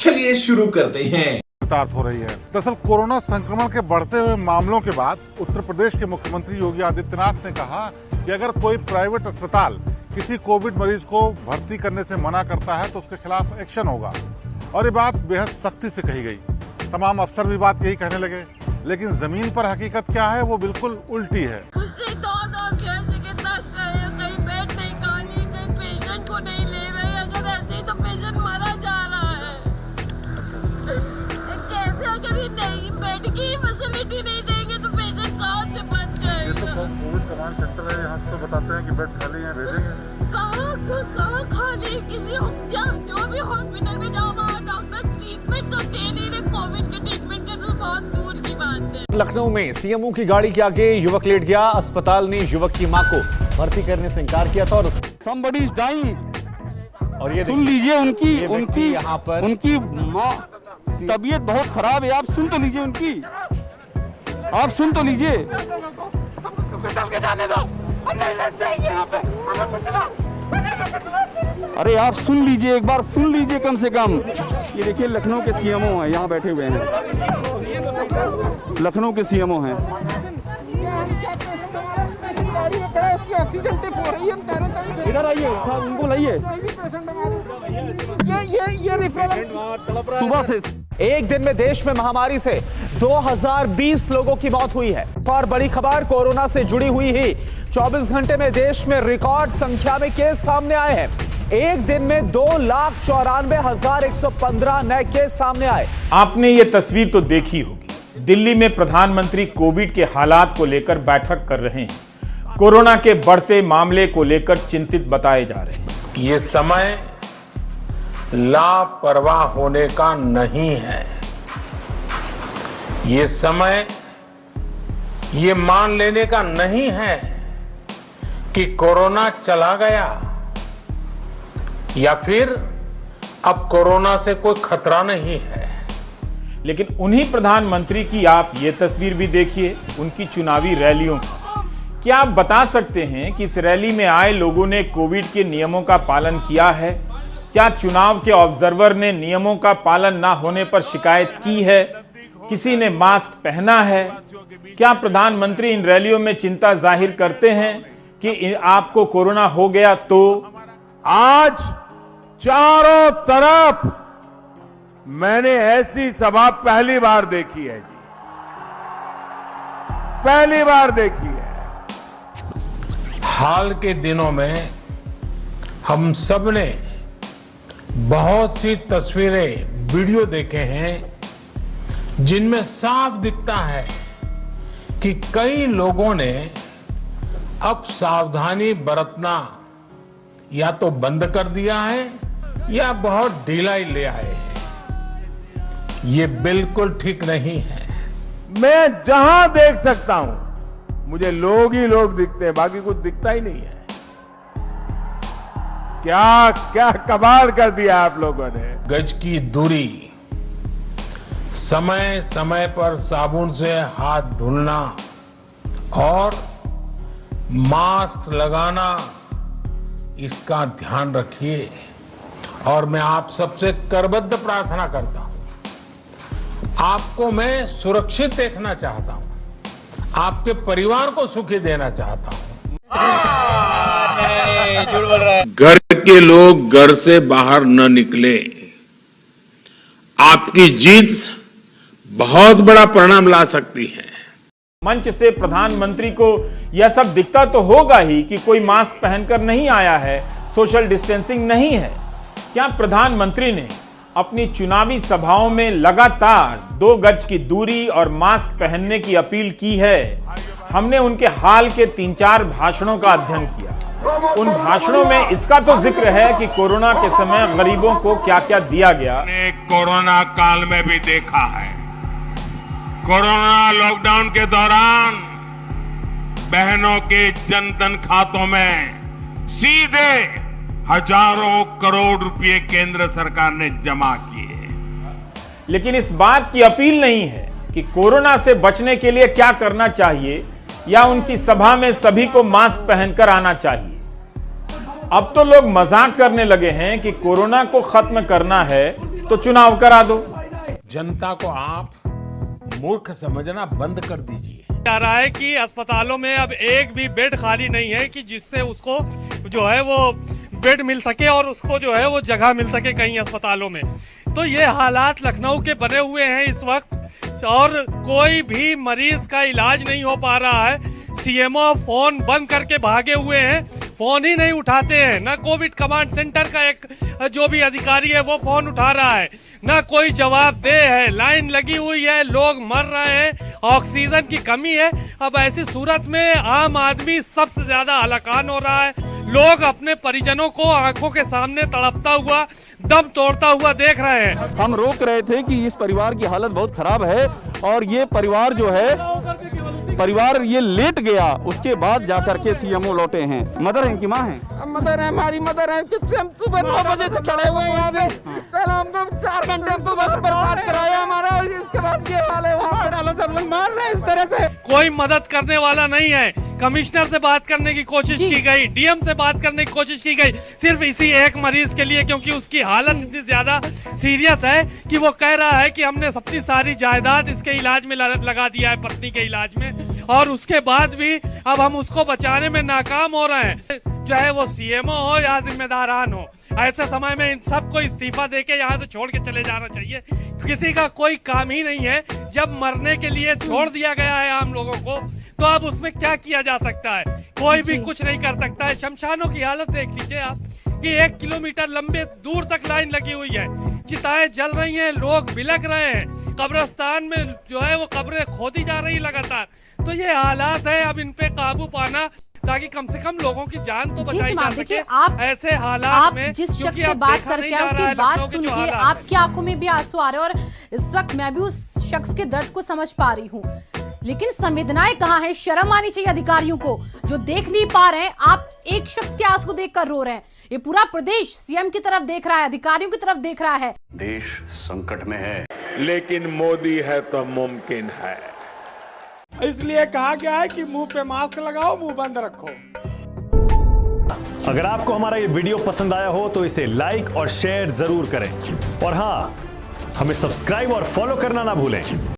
चलिए शुरू करते हैं। हो रही है। दरअसल कोरोना संक्रमण के बढ़ते हुए मामलों के बाद उत्तर प्रदेश के मुख्यमंत्री योगी आदित्यनाथ ने कहा कि अगर कोई प्राइवेट अस्पताल किसी कोविड मरीज को भर्ती करने से मना करता है तो उसके खिलाफ एक्शन होगा। और ये बात बेहद सख्ती से कही गई। तमाम अफसर भी बात यही कहने लगे, लेकिन जमीन पर हकीकत क्या है वो बिल्कुल उल्टी है। नहीं देंगे तो पेशेंट कहाँ से बच जाएगा? ये तो कोविड कमांड सेंटर है, यहाँ से तो बताते हैं कि बेड खाली है, भेजेंगे। कहाँ खाली? किसी जो भी हॉस्पिटल में जाओ वहाँ डॉक्टर ट्रीटमेंट तो दे नहीं रहे। कोविड के ट्रीटमेंट के तो बहुत दूर की बात है। लखनऊ में सीएमओ की गाड़ी के आगे युवक लेट गया। अस्पताल ने युवक की मां को भर्ती करने से इनकार किया था और somebody is dying। और ये सुन लीजिए उनकी यहाँ पर उनकी माँ तबीयत बहुत खराब है। आप सुन तो लीजिए उनकी, आप सुन तो लीजिए। अरे आप सुन लीजिए, एक बार सुन लीजिए कम से कम। ये देखिए लखनऊ के सीएमओ हैं, यहाँ बैठे हुए हैं। लखनऊ के सीएमओ हैं। इधर आइए, उनको लाइए। ये सुबह से एक दिन में देश में महामारी से 2020 लोगों की मौत हुई है। और बड़ी खबर कोरोना से जुड़ी हुई ही 24 घंटे में देश में रिकॉर्ड संख्या में केस सामने आए हैं। एक दिन में 2,94,115 नए केस सामने आए। आपने ये तस्वीर तो देखी होगी। दिल्ली में प्रधानमंत्री कोविड के हालात को लेकर बैठक कर रहे हैं। कोरोना के बढ़ते मामले को लेकर चिंतित बताए जा रहे हैं। ये समय लापरवाह होने का नहीं है। ये समय ये मान लेने का नहीं है कि कोरोना चला गया या फिर अब कोरोना से कोई खतरा नहीं है। लेकिन उन्हीं प्रधानमंत्री की आप ये तस्वीर भी देखिए, उनकी चुनावी रैलियों की। क्या आप बता सकते हैं कि इस रैली में आए लोगों ने कोविड के नियमों का पालन किया है? क्या चुनाव के ऑब्जर्वर ने नियमों का पालन ना होने पर शिकायत की है? किसी ने मास्क पहना है? क्या प्रधानमंत्री इन रैलियों में चिंता जाहिर करते हैं कि आपको कोरोना हो गया तो? आज चारों तरफ मैंने ऐसी सभा पहली बार देखी है जी, पहली बार देखी है। हाल के दिनों में हम सब ने बहुत सी तस्वीरें, वीडियो देखे हैं जिनमें साफ दिखता है कि कई लोगों ने अब सावधानी बरतना या तो बंद कर दिया है या बहुत ढीलाई ले आए हैं। ये बिल्कुल ठीक नहीं है। मैं जहां देख सकता हूं मुझे लोग ही लोग दिखते हैं, बाकी कुछ दिखता ही नहीं है। क्या क्या कमाल कर दिया आप लोगों ने। गज की दूरी, समय समय पर साबुन से हाथ धुलना और मास्क लगाना, इसका ध्यान रखिए। और मैं आप सबसे करबद्ध प्रार्थना करता हूं, आपको मैं सुरक्षित देखना चाहता हूं, आपके परिवार को सुखी देना चाहता हूं। घर के लोग घर से बाहर न निकले। आपकी जीत बहुत बड़ा परिणाम ला सकती है। मंच से प्रधानमंत्री को यह सब दिखता तो होगा ही कि कोई मास्क पहनकर नहीं आया है, सोशल डिस्टेंसिंग नहीं है। क्या प्रधानमंत्री ने अपनी चुनावी सभाओं में लगातार 2 गज की दूरी और मास्क पहनने की अपील की है? हमने उनके हाल के 3-4 भाषणों का अध्ययन किया। उन भाषणों में इसका तो जिक्र है कि कोरोना के समय गरीबों को क्या क्या दिया गया। कोरोना काल में भी देखा है, कोरोना लॉकडाउन के दौरान बहनों के जनधन खातों में सीधे हजारों करोड़ रुपए केंद्र सरकार ने जमा किए। लेकिन इस बात की अपील नहीं है कि कोरोना से बचने के लिए क्या करना चाहिए या उनकी सभा में सभी को मास्क पहनकर आना चाहिए। अब तो लोग मजाक करने लगे हैं कि कोरोना को खत्म करना है तो चुनाव करा दो। जनता को आप मूर्ख समझना बंद कर दीजिए। जा रहा है कि अस्पतालों में अब एक भी बेड खाली नहीं है कि जिससे उसको जो है वो बेड मिल सके और उसको जो है वो जगह मिल सके कहीं अस्पतालों में। तो ये हालात लखनऊ के बने हुए हैं इस वक्त और कोई भी मरीज का इलाज नहीं हो पा रहा है। सीएमओ फोन बंद करके भागे हुए हैं, फोन ही नहीं उठाते हैं। ना कोविड कमांड सेंटर का एक जो भी अधिकारी है वो फोन उठा रहा है, ना कोई जवाबदेह है। लाइन लगी हुई है, लोग मर रहे हैं, ऑक्सीजन की कमी है। अब ऐसी सूरत में आम आदमी सबसे ज्यादा हलाकान हो रहा है। लोग अपने परिजनों को आंखों के सामने तड़पता हुआ, दम तोड़ता हुआ देख रहे हैं। हम रोक रहे थे कि इस परिवार की हालत बहुत खराब है और ये परिवार जो है ये लेट गया, उसके बाद जाकर के सीएमओ लौटे हैं। मदर है, इनकी माँ है। मदर है, हमारी मदर है। हम सुबह 9 बजे से खड़े हुए हैं यहाँ पे। सर हमको 4 घंटे हमको बस बर्बाद कराया हमारा, और इसके बाद ये हाल है। वहाँ पर सब लोग मार रहे हैं इस तरह से। कोई मदद करने वाला नहीं है। कमिश्नर से बात करने की कोशिश की गई, डीएम से बात करने की कोशिश की गई, सिर्फ इसी एक मरीज के लिए, क्योंकि उसकी हालत इतनी ज्यादा सीरियस है कि वो कह रहा है कि हमने अपनी सारी जायदाद इसके इलाज में लगा दिया है, पत्नी के इलाज में, और उसके बाद भी अब हम उसको बचाने में नाकाम हो रहे हैं। चाहे वो सीएमओ हो या जिम्मेदारान हो, ऐसे समय में इन सबको इस्तीफा देके यहाँ से छोड़ के चले जाना चाहिए। किसी का कोई काम ही नहीं है। जब मरने के लिए छोड़ दिया गया है आम लोगों को, तो अब उसमें क्या किया जा सकता है? कोई भी कुछ नहीं कर सकता है। शमशानों की हालत देख लीजिए आप कि 1 किलोमीटर लंबे दूर तक लाइन लगी हुई है, चिताएं जल रही हैं, लोग बिलख रहे हैं, कब्रिस्तान में जो है वो कब्रें खोदी जा रही लगातार। तो ये हालात है, अब इन पे काबू पाना ताकि कम से कम लोगों की जान तो बचाई जा सके। आप ऐसे हालात में जिस शख्स से बात करके आए उसकी बात सुन के आपकी आंखों में भी आंसू आ रहे हैं, और इस वक्त मैं भी उस शख्स के दर्द को समझ पा रही हूँ। लेकिन संवेदनाएं कहाँ है? शर्म आनी चाहिए अधिकारियों को जो देख नहीं पा रहे हैं। आप एक शख्स के आंसू को देखकर रो रहे हैं, ये पूरा प्रदेश सीएम की तरफ देख रहा है, अधिकारियों की तरफ देख रहा है। देश संकट में है, लेकिन मोदी है तो मुमकिन है। इसलिए कहा गया है कि मुंह पे मास्क लगाओ, मुंह बंद रखो। अगर आपको हमारा ये वीडियो पसंद आया हो तो इसे लाइक और शेयर जरूर करें, और हां, हमें सब्सक्राइब और फॉलो करना ना भूलें।